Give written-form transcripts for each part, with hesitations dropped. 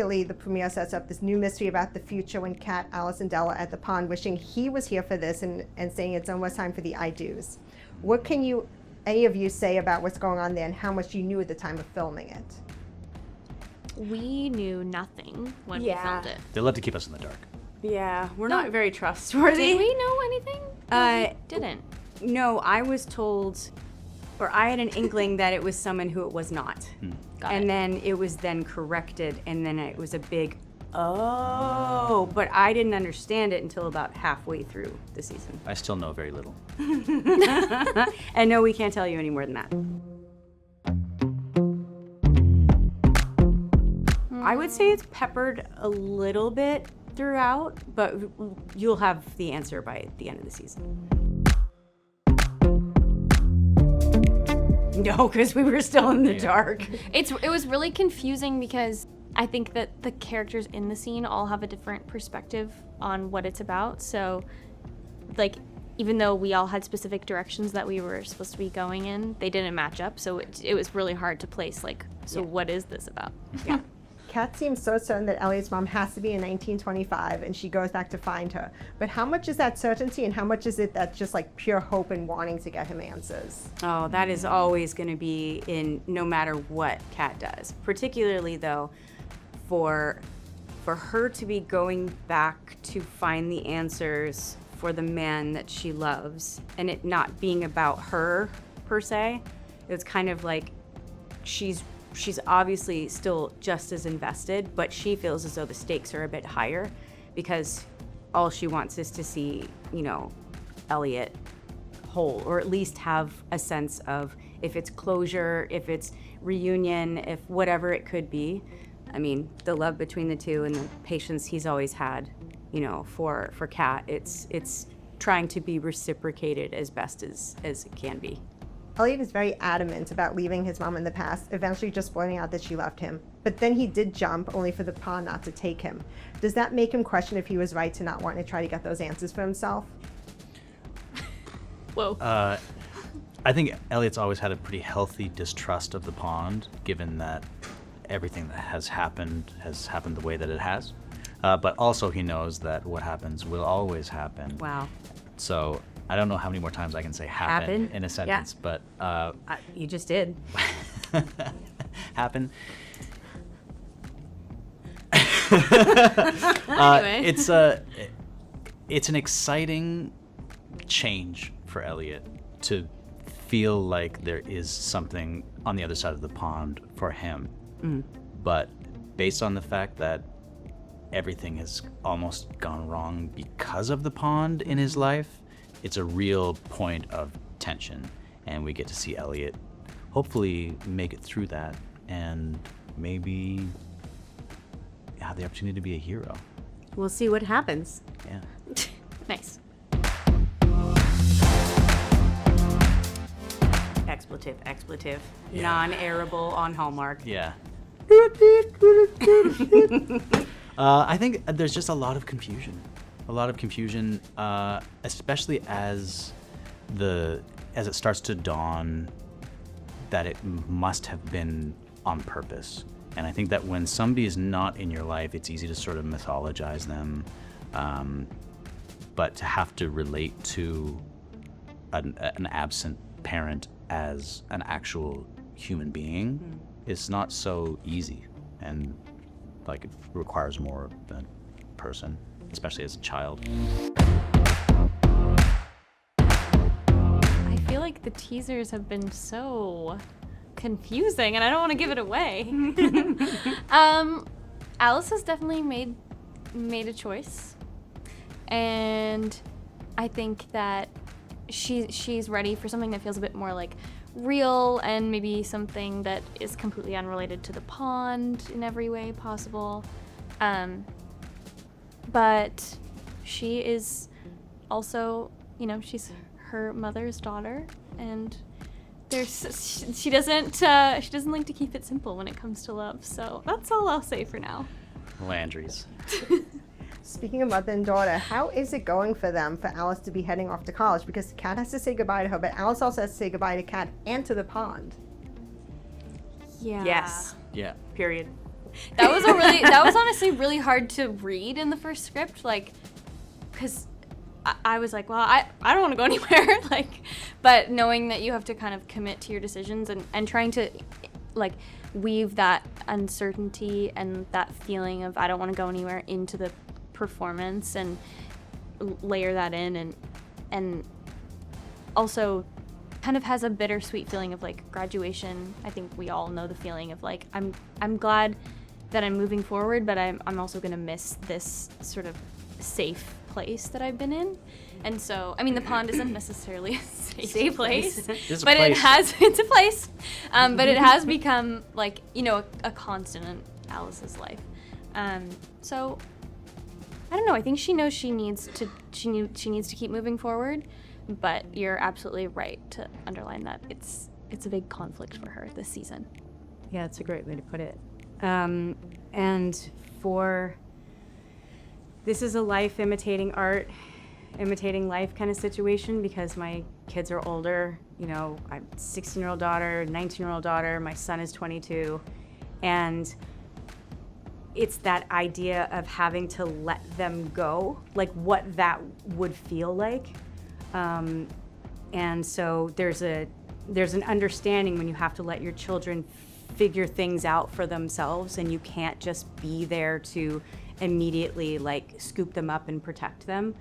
immediately the premiere sets up this new mystery about the future when Kat, Alice, and Dell are at the pond wishing he was here for this and saying it's almost time for the I do's. What can any of you say about what's going on there and how much you knew at the time of filming it? We knew nothing when we filmed it. They love to keep us in the dark. Yeah, we're not very trustworthy. Did we know anything? We didn't. No, I was told, or I had an inkling that it was someone who it was not. And then it was then corrected, and then it was a big, oh, but I didn't understand it until about halfway through the season. I still know very little. And no, we can't tell you any more than that. I would say it's peppered a little bit throughout, but you'll have the answer by the end of the season. No, because we were still in the dark. It was really confusing because I think that the characters in the scene all have a different perspective on what it's about. So, like, even though we all had specific directions that we were supposed to be going in, they didn't match up. So it was really hard to place, like, what is this about? Yeah. Kat seems so certain that Elliot's mom has to be in 1925, and she goes back to find her. But how much is that certainty, and how much is it that's just like pure hope and wanting to get him answers? Oh, that is always going to be in no matter what Kat does. Particularly, though, for her to be going back to find the answers for the man that she loves, and it not being about her, per se. It's kind of like she's obviously still just as invested, but she feels as though the stakes are a bit higher because all she wants is to see, Elliot whole, or at least have a sense of if it's closure, if it's reunion, if whatever it could be. I mean, the love between the two and the patience he's always had, for Kat, it's trying to be reciprocated as best as it can be. Elliot is very adamant about leaving his mom in the past, eventually just blurting out that she left him. But then he did jump, only for the pond not to take him. Does that make him question if he was right to not want to try to get those answers for himself? Whoa. I think Elliot's always had a pretty healthy distrust of the pond, given that everything that has happened the way that it has. But also he knows that what happens will always happen. Wow. So I don't know how many more times I can say happen in a sentence, but you just did. happen. Anyway. It's an exciting change for Elliot to feel like there is something on the other side of the pond for him. But based on the fact that everything has almost gone wrong because of the pond in his life, it's a real point of tension, and we get to see Elliot hopefully make it through that and maybe have the opportunity to be a hero. We'll see what happens. Yeah. Nice. Expletive. Non-airable on Hallmark. Yeah. I think there's just a lot of confusion, especially as it starts to dawn that it must have been on purpose. And I think that when somebody is not in your life, it's easy to sort of mythologize them, but to have to relate to an absent parent as an actual human being is not so easy, and like it requires more of the person, especially as a child. I feel like the teasers have been so confusing, and I don't want to give it away. Alice has definitely made a choice, and I think that she's ready for something that feels a bit more like real, and maybe something that is completely unrelated to the pond in every way possible. But she is also, she's her mother's daughter, and she doesn't like to keep it simple when it comes to love. So that's all I'll say for now. Landry's. Speaking of mother and daughter, how is it going for them, for Alice to be heading off to college? Because Kat has to say goodbye to her, but Alice also has to say goodbye to Kat and to the pond. Yeah. Yes. Yeah. Period. That was honestly really hard to read in the first script, like, because I was like, well, I don't want to go anywhere, like, but knowing that you have to kind of commit to your decisions and trying to, like, weave that uncertainty and that feeling of I don't want to go anywhere into the performance and layer that in and also kind of has a bittersweet feeling of like graduation. I think we all know the feeling of like I'm glad that I'm moving forward, but I'm also gonna miss this sort of safe place that I've been in. And so, I mean, the pond isn't necessarily a safe place, but it's a place. But it has become like, you know, a constant in Alice's life. So I don't know. I think she knows she needs to keep moving forward. But you're absolutely right to underline that it's a big conflict for her this season. Yeah, it's a great way to put it. And for this is a life imitating art, imitating life kind of situation because my kids are older. You know, I'm a 16-year-old daughter, 19-year-old daughter. My son is 22, and it's that idea of having to let them go, like what that would feel like. And so there's an understanding when you have to let your children figure things out for themselves, and you can't just be there to immediately like scoop them up and protect them.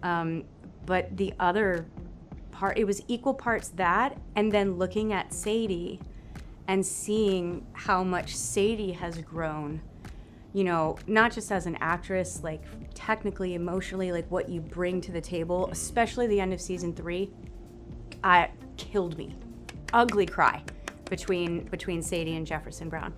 But the other part, it was equal parts that, and then looking at Sadie and seeing how much Sadie has grown, you know, not just as an actress, like technically, emotionally, like what you bring to the table, especially the end of season 3, killed me. Ugly cry between Sadie and Jefferson Brown.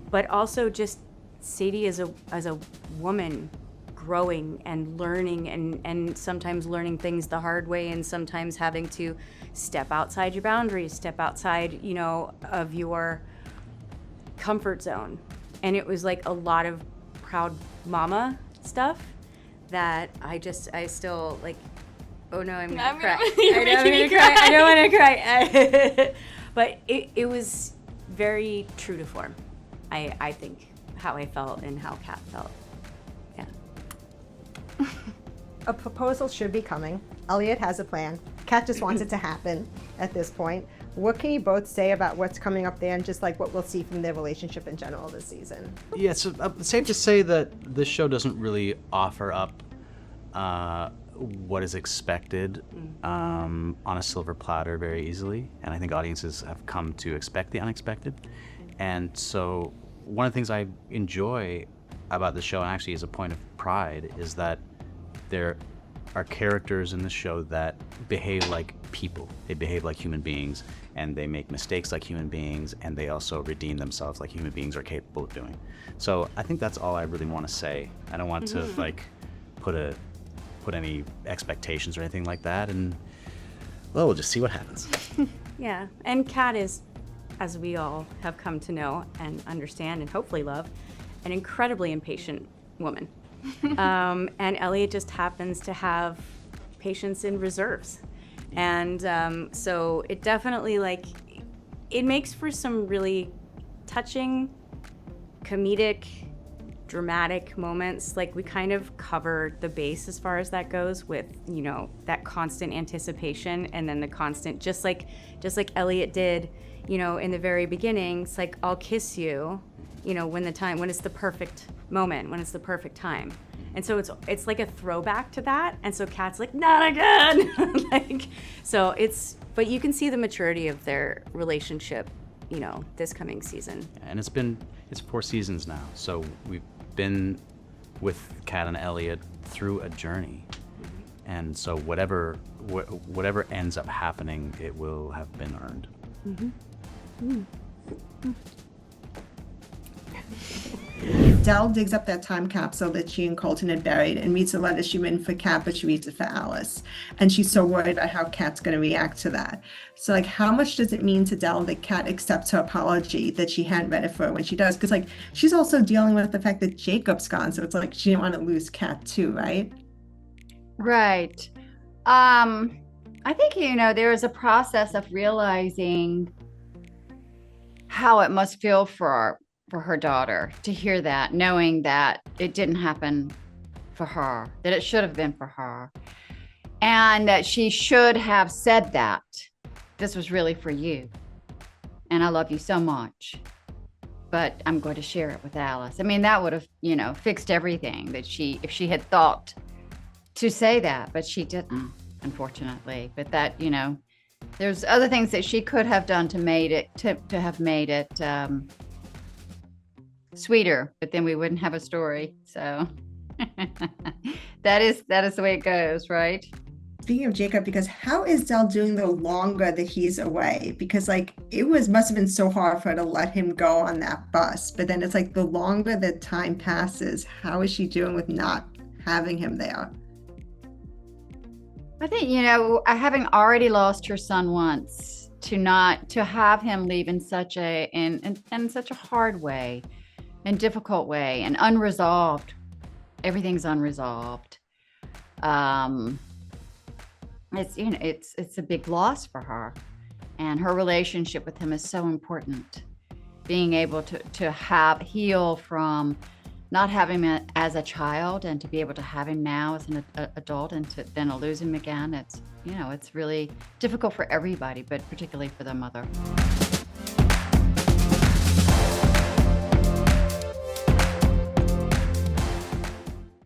But also just Sadie as a woman growing and learning and sometimes learning things the hard way and sometimes having to step outside your boundaries, step outside, you know, of your comfort zone. And it was like a lot of proud mama stuff that I still like, oh no, I'm gonna cry. You're making me cry. I don't want to cry. But it was very true to form, I think, how I felt and how Kat felt. Yeah. A proposal should be coming. Elliot has a plan. Kat just wants it to happen at this point. What can you both say about what's coming up there and just like what we'll see from their relationship in general this season? Yeah, it's safe to say that this show doesn't really offer up what is expected on a silver platter very easily. And I think audiences have come to expect the unexpected. And so one of the things I enjoy about the show, and actually is a point of pride, is that there are characters in the show that behave like people. They behave like human beings, and they make mistakes like human beings, and they also redeem themselves like human beings are capable of doing. So I think that's all I really want to say. I don't want to like put any expectations or anything like that, and well, we'll just see what happens. Yeah, and Kat is, as we all have come to know and understand and hopefully love, an incredibly impatient woman. And Elliot just happens to have patience in reserves. And so it definitely, like, it makes for some really touching, comedic, dramatic moments. Like, we kind of covered the base as far as that goes with, you know, that constant anticipation and then the constant, just like Elliot did, you know, in the very beginning. It's like, I'll kiss you, you know, when it's the perfect moment, when it's the perfect time. And so it's like a throwback to that. And so Kat's like, not again. Like, so but you can see the maturity of their relationship, you know, this coming season. And it's 4 seasons now. So we've been with Kat and Elliot through a journey. And so whatever ends up happening, it will have been earned. Dell digs up that time capsule that she and Colton had buried and reads the letter she written for Kat, but she reads it for Alice. And she's so worried about how Kat's going to react to that. So, like, how much does it mean to Dell that Kat accepts her apology, that she hadn't read it for her when she does? Because, like, she's also dealing with the fact that Jacob's gone. So it's like she didn't want to lose Kat too, right? Right. I think, you know, there is a process of realizing how it must feel for for her daughter to hear that, knowing that it didn't happen for her, that it should have been for her, and that she should have said that this was really for you, and I love you so much, but I'm going to share it with Alice. I mean, that would have, fixed everything, that if she had thought to say that, but she didn't, unfortunately. But that, there's other things that she could have done to have made it sweeter, but then we wouldn't have a story. So that is the way it goes, right? Speaking of Jacob, because how is Dell doing the longer that he's away? Because must have been so hard for her to let him go on that bus. But then it's the longer the time passes, how is she doing with not having him there? I think, having already lost her son once, to have him leave in such a hard way and difficult way and unresolved. Everything's unresolved. It's a big loss for her, and her relationship with him is so important. Being able to heal from not having him as a child, and to be able to have him now as an adult, and to then lose him again. It's really difficult for everybody, but particularly for the mother.